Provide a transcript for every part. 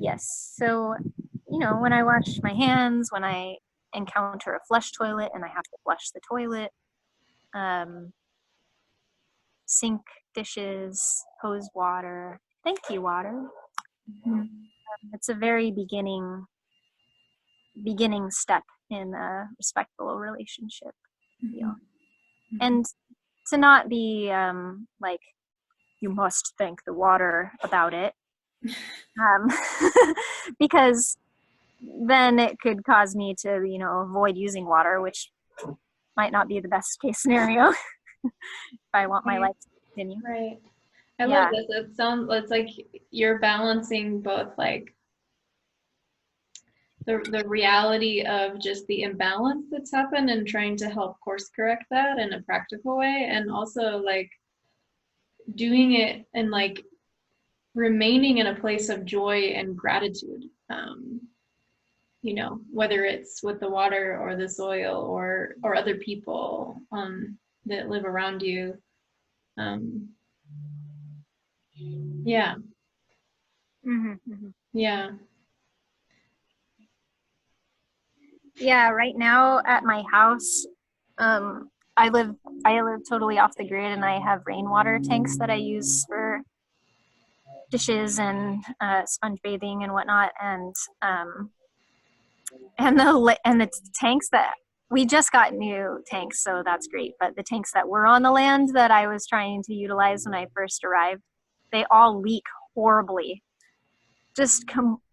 Yes. So, when I wash my hands, when I encounter a flush toilet and I have to flush the toilet, um, sink, dishes, hose water, thank you water. It's a very beginning step in a respectful relationship. I feel. And to not be like, you must thank the water about it, because then it could cause me to, avoid using water, which might not be the best case scenario if I want my life to continue. Right. I love this. It's like you're balancing both like the reality of just the imbalance that's happened and trying to help course correct that in a practical way, and also like doing it and like remaining in a place of joy and gratitude. Whether it's with the water or the soil or other people that live around you. Yeah. Yeah. Yeah, right now at my house, I live totally off the grid, and I have rainwater tanks that I use for dishes and sponge bathing and whatnot, and the tanks that we just got new tanks, so that's great. But the tanks that were on the land that I was trying to utilize when I first arrived, they all leak horribly, just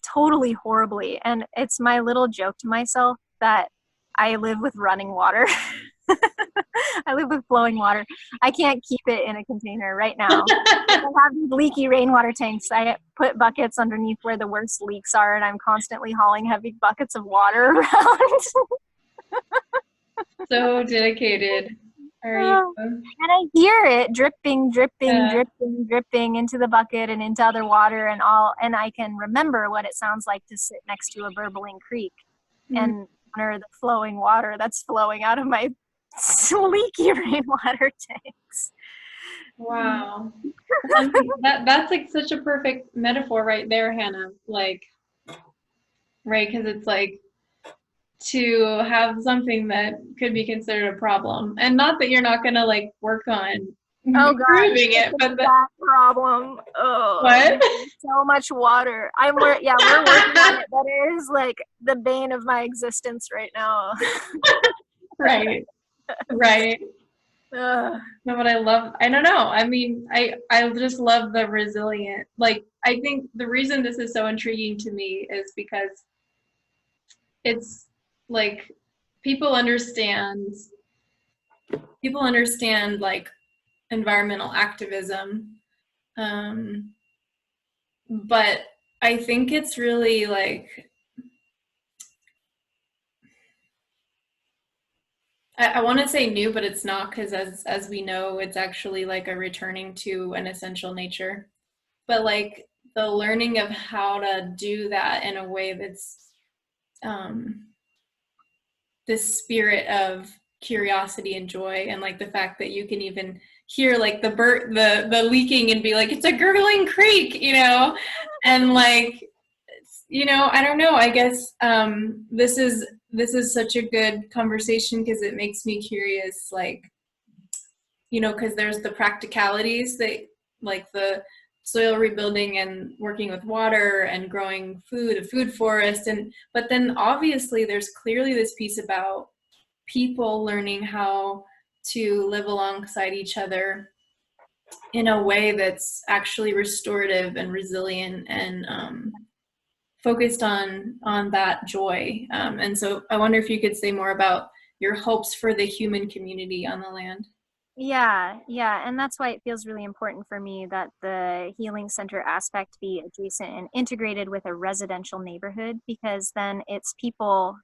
totally horribly. And it's my little joke to myself that I live with running water. I live with flowing water. I can't keep it in a container right now. I have these leaky rainwater tanks. I put buckets underneath where the worst leaks are, and I'm constantly hauling heavy buckets of water around. So dedicated. Are you? And I hear it dripping into the bucket and into other water and I can remember what it sounds like to sit next to a burbling creek and honor the flowing water that's flowing out of my leaky rainwater tanks. Wow. I mean, that's like such a perfect metaphor right there, Hannah. Like, right, because it's like to have something that could be considered a problem, and not that you're not gonna like work on improving it, but that problem. Oh, what? So much water. We're working on it, but it is like the bane of my existence right now. Right. No, but I don't know. I mean, I just love the resilient. Like, I think the reason this is so intriguing to me is because it's like people understand like environmental activism, but I think it's really like I want to say new, but it's not, because as we know, it's actually like a returning to an essential nature. But like the learning of how to do that in a way that's this spirit of curiosity and joy, and like the fact that you can even hear like the leaking and be like, it's a gurgling creek, and like, I don't know, I guess this is such a good conversation because it makes me curious, like, because there's the practicalities that like the soil rebuilding and working with water and growing food, a food forest, but then obviously there's clearly this piece about people learning how to live alongside each other in a way that's actually restorative and resilient and focused on that joy. And so I wonder if you could say more about your hopes for the human community on the land. Yeah, and that's why it feels really important for me that the healing center aspect be adjacent and integrated with a residential neighborhood, because then it's people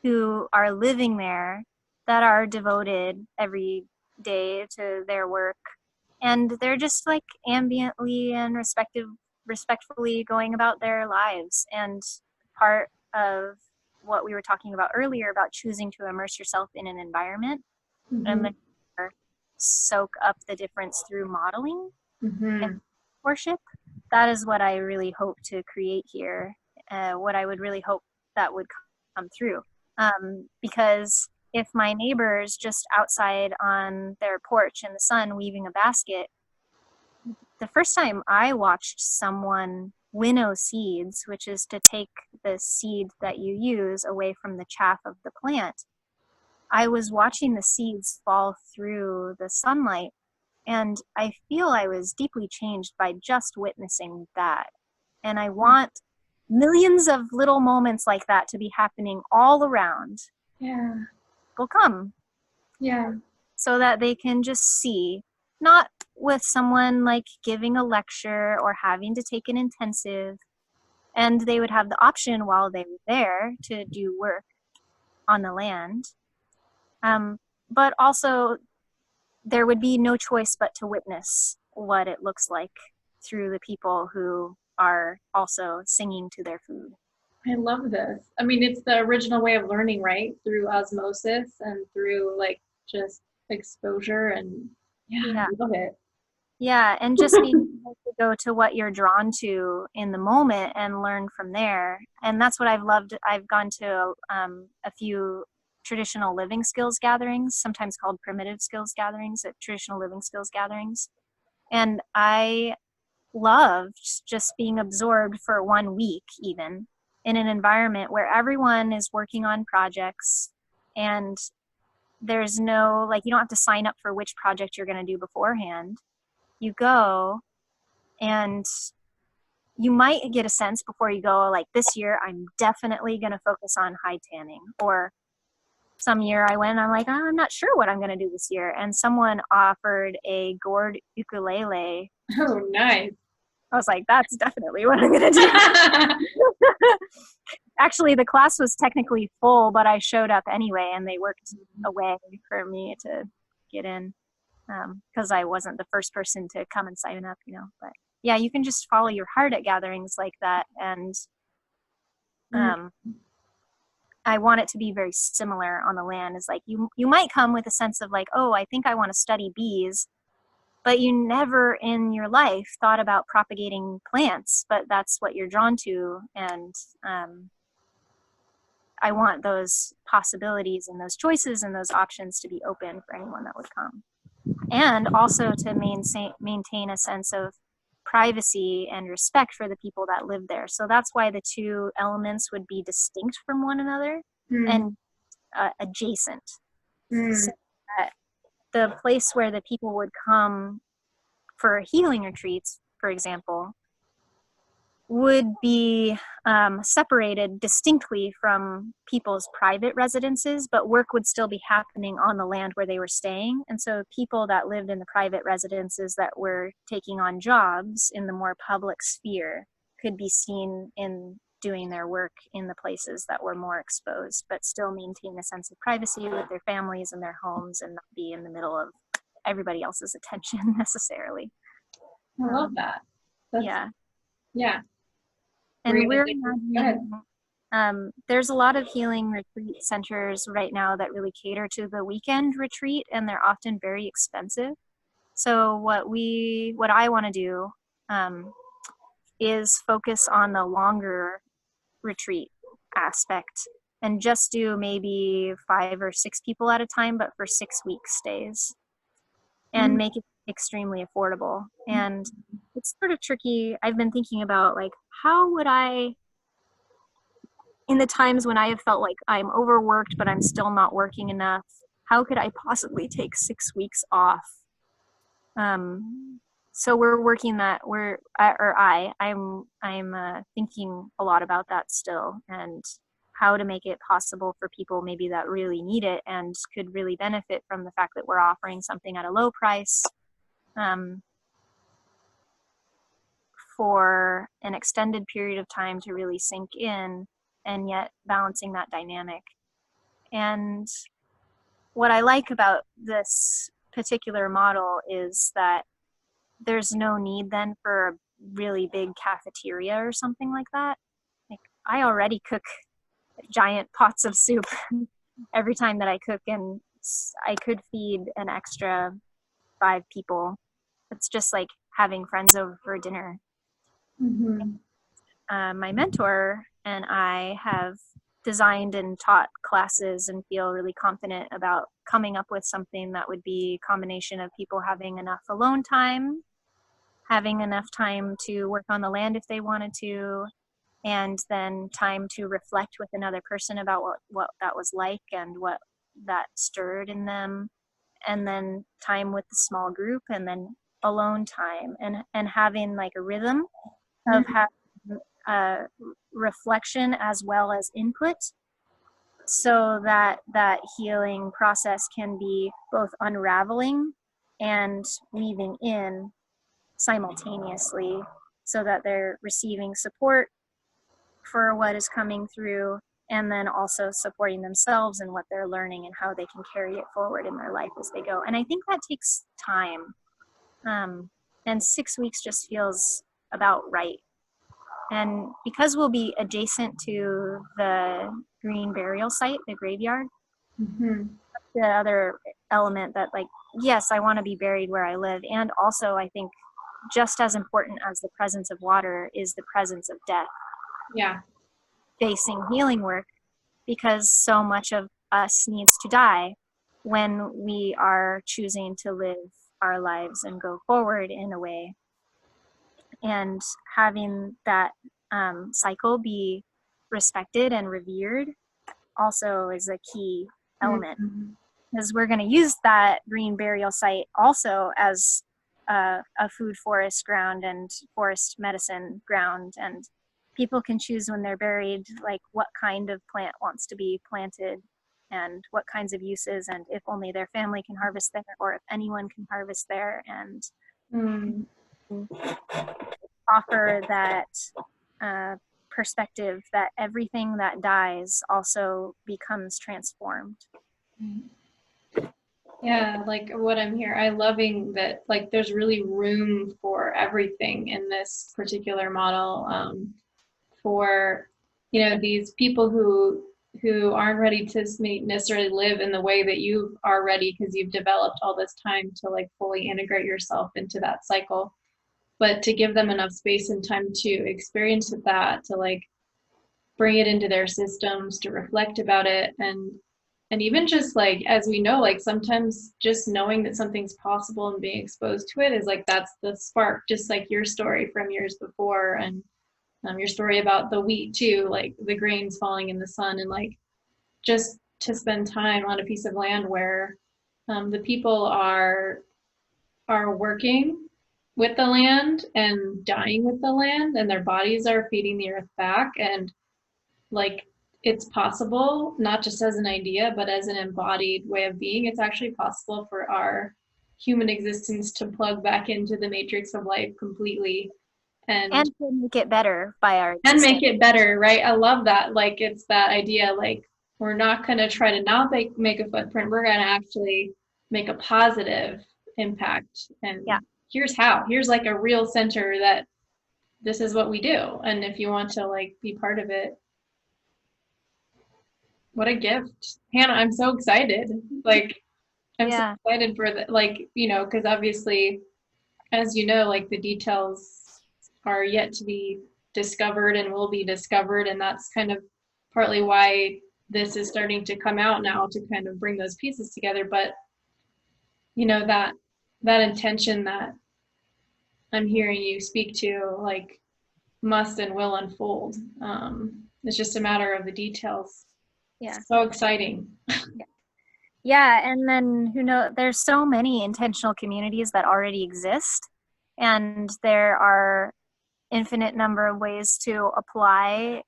who are living there that are devoted every day to their work, and they're just like ambiently and respectfully going about their lives. And part of what we were talking about earlier about choosing to immerse yourself in an environment and then soak up the difference through modeling and worship. that is what I really hope to create here. What I would really hope that would come through. Because if my neighbor's just outside on their porch in the sun weaving a basket, the first time I watched someone winnow seeds, which is to take the seed that you use away from the chaff of the plant, I was watching the seeds fall through the sunlight, and I feel I was deeply changed by just witnessing that. And I want millions of little moments like that to be happening all around. Yeah. Will come. Yeah. So that they can just see, not with someone like giving a lecture or having to take an intensive, and they would have the option while they were there to do work on the land. But also there would be no choice but to witness what it looks like through the people who are also singing to their food. I love this. I mean, it's the original way of learning, right? Through osmosis and through like just exposure, and yeah. I love it. Yeah, and just being able to go to what you're drawn to in the moment and learn from there. And that's what I've loved. I've gone to a few traditional living skills gatherings, sometimes called primitive skills gatherings, at traditional living skills gatherings. And I loved just being absorbed for 1 week, even in an environment where everyone is working on projects, and there's no, like, you don't have to sign up for which project you're going to do beforehand. You go, and you might get a sense before you go, like, this year I'm definitely going to focus on high tanning. Or some year I went, I'm like, oh, I'm not sure what I'm going to do this year. And someone offered a gourd ukulele. Oh, nice. I was like, that's definitely what I'm going to do. Actually, the class was technically full, but I showed up anyway, and they worked a way for me to get in, because I wasn't the first person to come and sign up, you know. But yeah, you can just follow your heart at gatherings like that. And I want it to be very similar on the land. Is like, you might come with a sense of like, oh, I think I want to study bees, but you never in your life thought about propagating plants, but that's what you're drawn to. And I want those possibilities and those choices and those options to be open for anyone that would come. And also to maintain a sense of privacy and respect for the people that live there. So that's why the two elements would be distinct from one another and adjacent. So that the place where the people would come for healing retreats, for example, would be separated distinctly from people's private residences, but work would still be happening on the land where they were staying. And so people that lived in the private residences that were taking on jobs in the more public sphere could be seen in doing their work in the places that were more exposed, but still maintain a sense of privacy with their families and their homes and not be in the middle of everybody else's attention necessarily. I love that. Yeah. And we're imagining, there's a lot of healing retreat centers right now that really cater to the weekend retreat, and they're often very expensive. So what I want to do is focus on the longer retreat aspect and just do maybe 5 or 6 people at a time, but for 6-week stays, and make it extremely affordable. And it's sort of tricky. I've been thinking about, like, how would I, in the times when I have felt like I'm overworked but I'm still not working enough, how could I possibly take 6 weeks off? So we're working that. I'm thinking a lot about that still, and how to make it possible for people maybe that really need it and could really benefit from the fact that we're offering something at a low price for an extended period of time to really sink in, and yet balancing that dynamic. And what I like about this particular model is that there's no need then for a really big cafeteria or something like that. Like, I already cook giant pots of soup every time that I cook, and I could feed an extra 5 people. It's just like having friends over for dinner. Mm-hmm. My mentor and I have designed and taught classes and feel really confident about coming up with something that would be a combination of people having enough alone time, having enough time to work on the land if they wanted to, and then time to reflect with another person about what that was like and what that stirred in them, and then time with the small group, and then alone time, and having like a rhythm of Mm-hmm. having reflection as well as input, so that that healing process can be both unraveling and weaving in simultaneously, so that they're receiving support for what is coming through, and then also supporting themselves and what they're learning and how they can carry it forward in their life as they go. And I think that takes time. And 6 weeks just feels about right. And because we'll be adjacent to the green burial site, the graveyard, Mm-hmm. the other element that, like, yes, I want to be buried where I live. And also, I think just as important as the presence of water is the presence of death Yeah. facing healing work, because so much of us needs to die when we are choosing to live our lives and go forward in a way. And having that cycle be respected and revered also is a key element, Mm-hmm. because we're going to use that green burial site also as a food forest ground and forest medicine ground. And people can choose when they're buried, like what kind of plant wants to be planted and what kinds of uses, and if only their family can harvest there or if anyone can harvest there, and Mm. offer that perspective that everything that dies also becomes transformed. Yeah, like what I'm here, I loving that like there's really room for everything in this particular model, for these people who aren't ready to necessarily live in the way that you are ready because you've developed all this time to like fully integrate yourself into that cycle, but to give them enough space and time to experience that, to like bring it into their systems, to reflect about it, and even just like, as we know, like sometimes just knowing that something's possible and being exposed to it is like that's the spark, just like your story from years before, and your story about the wheat too, like the grains falling in the sun, and like just to spend time on a piece of land where the people are working with the land and dying with the land, and their bodies are feeding the earth back, and like it's possible, not just as an idea but as an embodied way of being. It's actually possible for our human existence to plug back into the matrix of life completely, And and to make it better by our make existence. it better, right? I love that. Like it's that idea, like we're not going to try to not make a footprint, we're going to actually make a positive impact. Yeah. And here's like a real center that this is what we do, and if you want to like be part of it, what a gift. Hannah, I'm so excited. Like I'm so Yeah. excited for the, like, because obviously, as you know, like the details are yet to be discovered and will be discovered. And that's kind of partly why this is starting to come out now, to kind of bring those pieces together. But, that intention that I'm hearing you speak to, like, must and will unfold. It's just a matter of the details. Yeah. So exciting. Yeah. And then there's so many intentional communities that already exist, and there are infinite number of ways to apply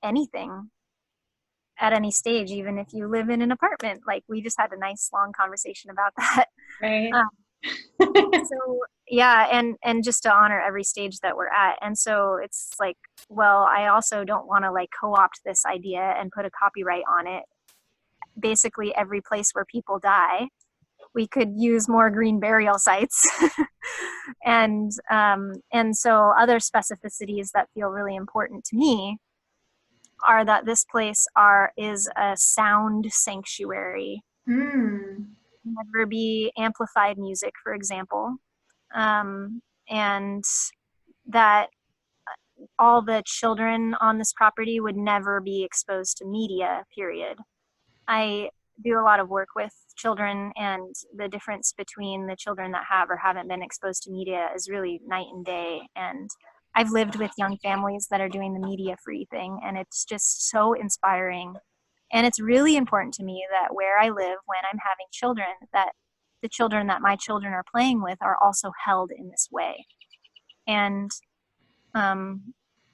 anything at any stage, even if you live in an apartment. Like we just had a nice long conversation about that. Right. Um, so yeah, and just to honor every stage that we're at. And so it's like, well, I also don't want to like co-opt this idea and put a copyright on it. Basically every place where people die, we could use more green burial sites. And so other specificities that feel really important to me are that this place is a sound sanctuary. Mm. Never be amplified music, for example. And that all the children on this property would never be exposed to media, period. I do a lot of work with children, and the difference between the children that have or haven't been exposed to media is really night and day. And I've lived with young families that are doing the media-free thing, and it's just so inspiring. And it's really important to me that where I live, when I'm having children, that the children that my children are playing with are also held in this way. And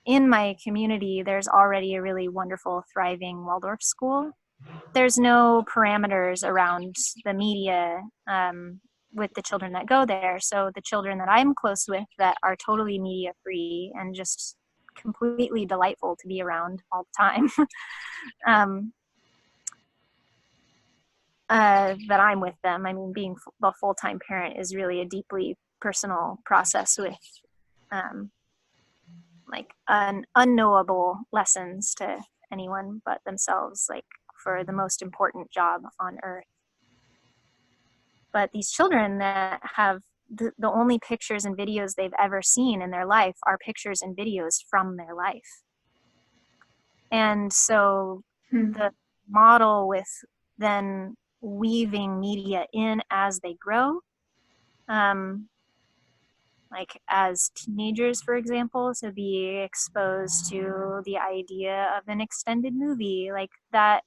in my community, there's already a really wonderful, thriving Waldorf school. There's no parameters around the media with the children that go there. So the children that I'm close with that are totally media free and just completely delightful to be around all the time, that I'm with them. I mean, being a full-time parent is really a deeply personal process with like unknowable lessons to anyone but themselves, like for the most important job on earth. But these children that have the only pictures and videos they've ever seen in their life are pictures and videos from their life. And so the model with then weaving media in as they grow, like as teenagers, for example, to be exposed to the idea of an extended movie, like that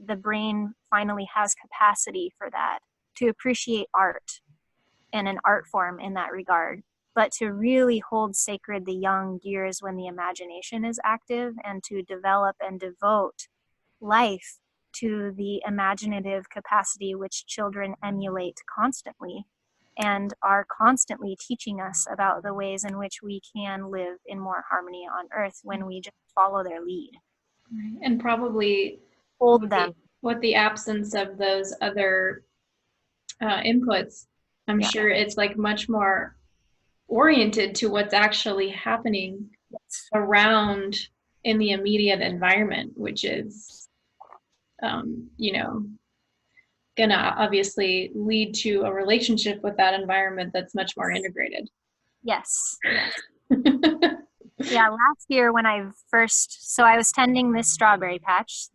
the brain finally has capacity for that, to appreciate art and an art form in that regard, but to really hold sacred the young years when the imagination is active, and to develop and devote life to the imaginative capacity which children emulate constantly and are constantly teaching us about the ways in which we can live in more harmony on earth when we just follow their lead. Right. And probably hold them. With the absence of those other inputs, I'm sure it's like much more oriented to what's actually happening around in the immediate environment, which is, you know, gonna obviously lead to a relationship with that environment that's much more integrated. Yes. Yeah, last year when I was tending this strawberry patch,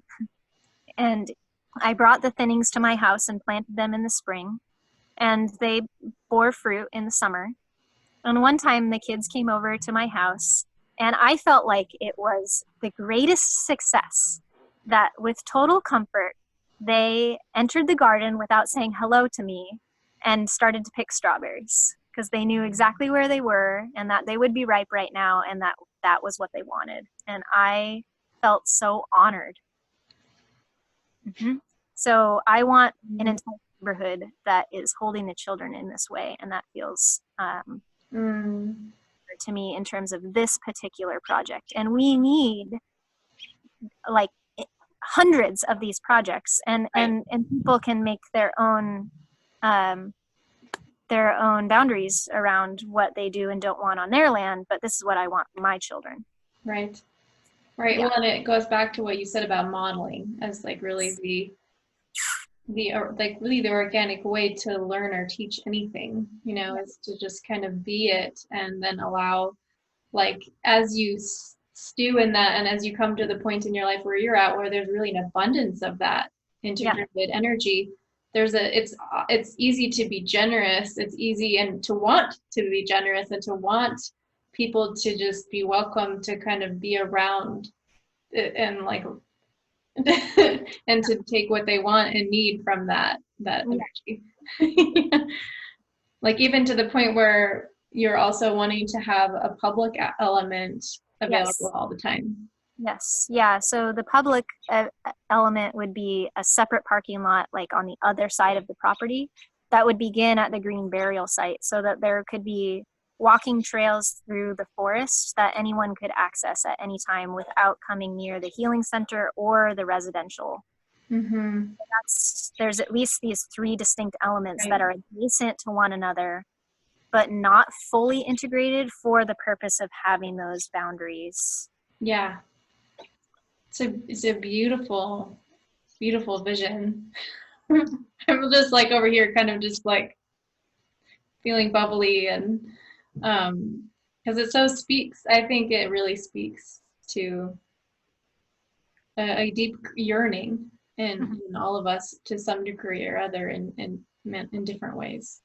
and I brought the thinnings to my house and planted them in the spring, and they bore fruit in the summer. And one time the kids came over to my house, and I felt like it was the greatest success, that with total comfort, they entered the garden without saying hello to me and started to pick strawberries, because they knew exactly where they were and that they would be ripe right now, and that was what they wanted. And I felt so honored. So I want an entire neighborhood that is holding the children in this way, and that feels to me in terms of this particular project. And we need like hundreds of these projects, and people can make their own boundaries around what they do and don't want on their land, but this is what I want for my children. Right. Yeah. Well, and it goes back to what you said about modeling as like really the organic way to learn or teach anything, you know, is to just kind of be it, and then allow, like, as you stew in that, and as you come to the point in your life where you're at, where there's really an abundance of that integrated energy, it's easy to be generous. It's easy and to want to be generous, and to want people to just be welcome to kind of be around it, and like and to take what they want and need from that energy. Like, even to the point where you're also wanting to have a public element available all the time. Yes. Yeah. So the public element would be a separate parking lot, like on the other side of the property, that would begin at the green burial site, so that there could be walking trails through the forest that anyone could access at any time without coming near the healing center or the residential. There's at least these three distinct elements that are adjacent to one another, but not fully integrated for the purpose of having those boundaries. Yeah. It's a beautiful, beautiful vision. I'm just like over here kind of just like feeling bubbly, and because because it so speaks, I think it really speaks to a deep yearning in all of us to some degree or other in different ways.